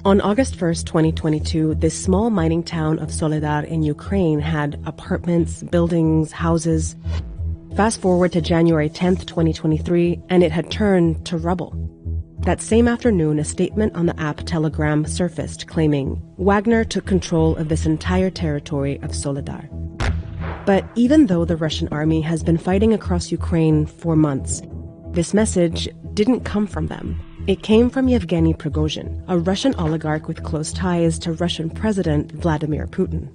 On August 1st, 2022, this small mining town of Soledar in Ukraine had apartments, buildings, houses. Fast forward to January 10th, 2023, and it had turned to rubble. That same afternoon, a statement on the app Telegram surfaced claiming Wagner took control of this entire territory of Soledar. But even though the Russian army has been fighting across Ukraine for months, this message didn't come from them. It came from Yevgeny Prigozhin, a Russian oligarch with close ties to Russian President Vladimir Putin.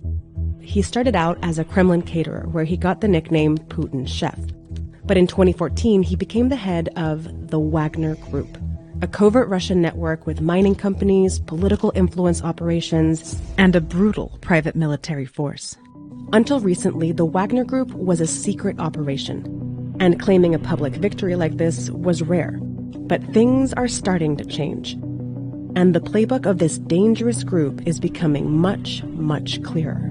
He started out as a Kremlin caterer, where he got the nickname Putin's chef. But in 2014, he became the head of the Wagner Group, a covert Russian network with mining companies, political influence operations, and a brutal private military force. Until recently, the Wagner Group was a secret operation, and claiming a public victory like this was rare. But things are starting to change. And the playbook of this dangerous group is becoming much, much clearer.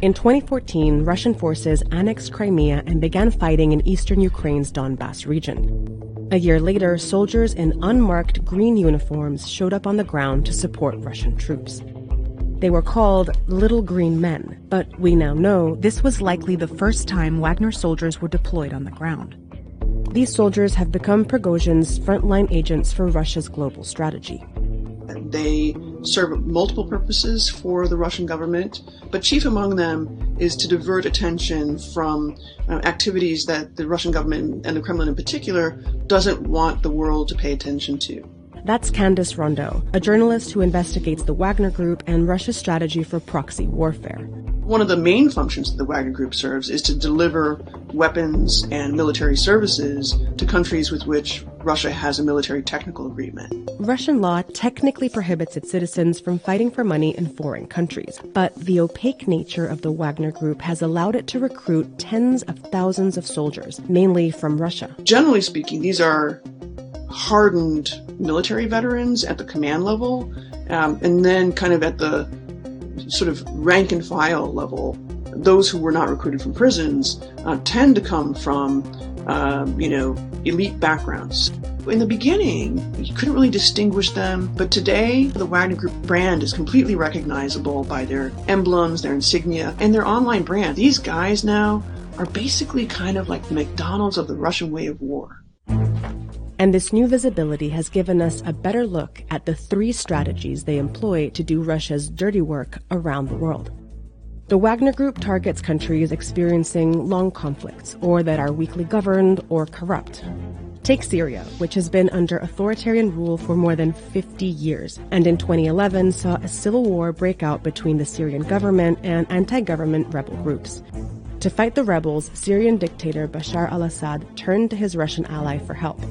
In 2014, Russian forces annexed Crimea and began fighting in eastern Ukraine's Donbass region. A year later, soldiers in unmarked green uniforms showed up on the ground to support Russian troops. They were called Little Green Men, but we now know this was likely the first time Wagner soldiers were deployed on the ground. These soldiers have become Prigozhin's frontline agents for Russia's global strategy. They serve multiple purposes for the Russian government, but chief among them is to divert attention from activities that the Russian government, and the Kremlin in particular, doesn't want the world to pay attention to. That's Candace Rondeau, a journalist who investigates the Wagner Group and Russia's strategy for proxy warfare. One of the main functions that the Wagner Group serves is to deliver weapons and military services to countries with which Russia has a military technical agreement. Russian law technically prohibits its citizens from fighting for money in foreign countries, but the opaque nature of the Wagner Group has allowed it to recruit tens of thousands of soldiers, mainly from Russia. Generally speaking, these are hardened military veterans at the command level, and then kind of at the sort of rank and file level, those who were not recruited from prisons tend to come from, elite backgrounds. In the beginning, you couldn't really distinguish them, but today the Wagner Group brand is completely recognizable by their emblems, their insignia, and their online brand. These guys now are basically kind of like the McDonald's of the Russian way of war. And this new visibility has given us a better look at the three strategies they employ to do Russia's dirty work around the world. The Wagner Group targets countries experiencing long conflicts or that are weakly governed or corrupt. Take Syria, which has been under authoritarian rule for more than 50 years, and in 2011 saw a civil war break out between the Syrian government and anti-government rebel groups. To fight the rebels, Syrian dictator Bashar al-Assad turned to his Russian ally for help.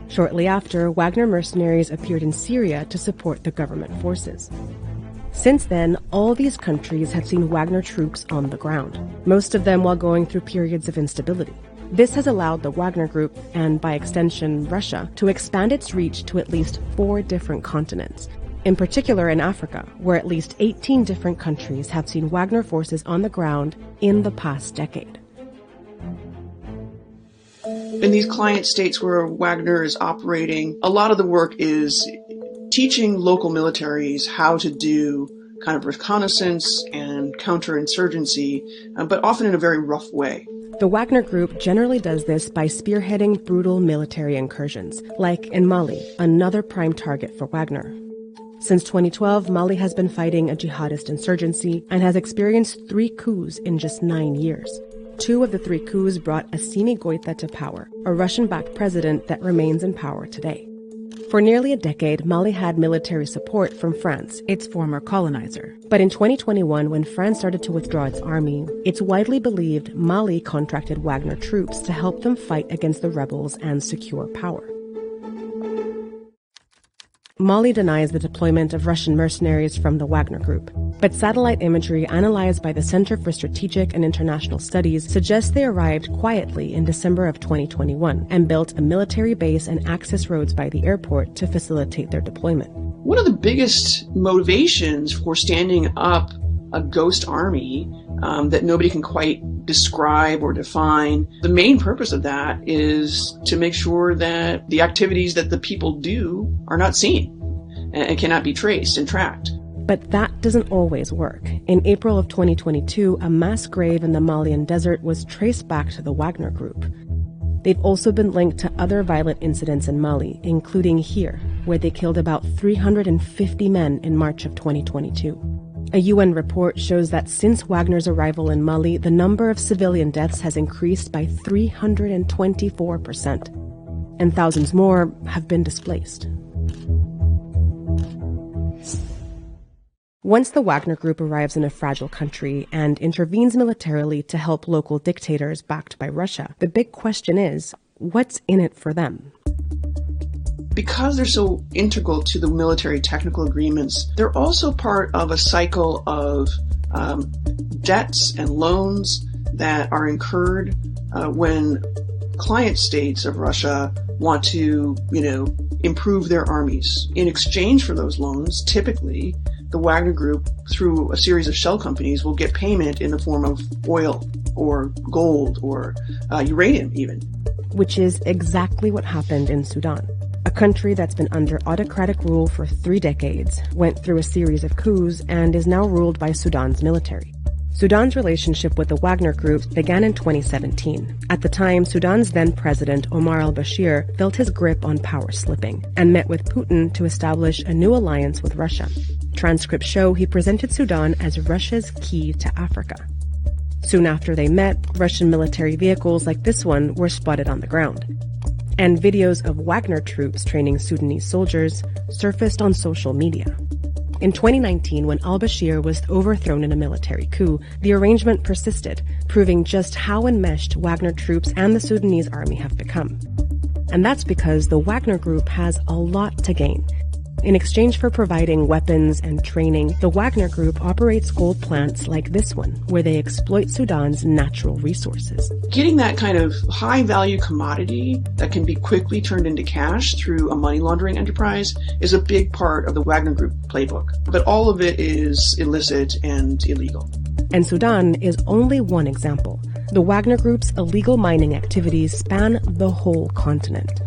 Shortly after, Wagner mercenaries appeared in Syria to support the government forces. Since then, all these countries have seen Wagner troops on the ground, most of them while going through periods of instability. This has allowed the Wagner Group, and by extension Russia, to expand its reach to at least 4 different continents. In particular in Africa, where at least 18 different countries have seen Wagner forces on the ground in the past decade. In these client states where Wagner is operating, a lot of the work is teaching local militaries how to do kind of reconnaissance and counterinsurgency, but often in a very rough way. The Wagner Group generally does this by spearheading brutal military incursions, like in Mali, another prime target for Wagner. Since 2012, Mali has been fighting a jihadist insurgency and has experienced 3 coups in just 9 years. 2 of the 3 coups brought Assimi Goïta to power, a Russian-backed president that remains in power today. For nearly a decade, Mali had military support from France, its former colonizer. But in 2021, when France started to withdraw its army, it's widely believed Mali contracted Wagner troops to help them fight against the rebels and secure power. Mali denies the deployment of Russian mercenaries from the Wagner Group, but satellite imagery analyzed by the Center for Strategic and International Studies suggests they arrived quietly in December of 2021 and built a military base and access roads by the airport to facilitate their deployment. One of the biggest motivations for standing up a ghost army that nobody can quite describe or define. The main purpose of that is to make sure that the activities that the people do are not seen and cannot be traced and tracked. But that doesn't always work. In April of 2022, a mass grave in the Malian desert was traced back to the Wagner Group. They've also been linked to other violent incidents in Mali, including here, where they killed about 350 men in March of 2022. A UN report shows that since Wagner's arrival in Mali, the number of civilian deaths has increased by 324%, and thousands more have been displaced. Once the Wagner Group arrives in a fragile country and intervenes militarily to help local dictators backed by Russia, the big question is, what's in it for them? Because they're so integral to the military technical agreements, they're also part of a cycle of debts and loans that are incurred when client states of Russia want to, improve their armies. In exchange for those loans, typically, the Wagner Group, through a series of shell companies, will get payment in the form of oil or gold or uranium even. Which is exactly what happened in Sudan. A country that's been under autocratic rule for 3 decades, went through a series of coups, and is now ruled by Sudan's military. Sudan's relationship with the Wagner Group began in 2017. At the time, Sudan's then president, Omar al-Bashir, felt his grip on power slipping and met with Putin to establish a new alliance with Russia. Transcripts show he presented Sudan as Russia's key to Africa. Soon after they met, Russian military vehicles like this one were spotted on the ground. And videos of Wagner troops training Sudanese soldiers surfaced on social media. In 2019, when al-Bashir was overthrown in a military coup, the arrangement persisted, proving just how enmeshed Wagner troops and the Sudanese army have become. And that's because the Wagner Group has a lot to gain. In exchange for providing weapons and training, the Wagner Group operates gold plants like this one, where they exploit Sudan's natural resources. Getting that kind of high-value commodity that can be quickly turned into cash through a money laundering enterprise is a big part of the Wagner Group playbook. But all of it is illicit and illegal. And Sudan is only one example. The Wagner Group's illegal mining activities span the whole continent.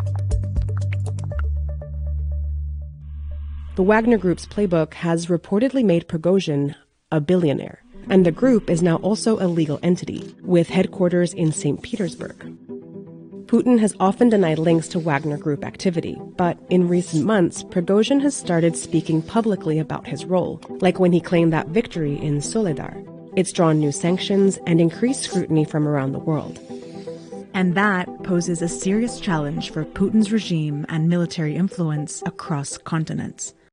The Wagner Group's playbook has reportedly made Prigozhin a billionaire, and the group is now also a legal entity, with headquarters in St. Petersburg. Putin has often denied links to Wagner Group activity, but in recent months, Prigozhin has started speaking publicly about his role, like when he claimed that victory in Soledar. It's drawn new sanctions and increased scrutiny from around the world. And that poses a serious challenge for Putin's regime and military influence across continents.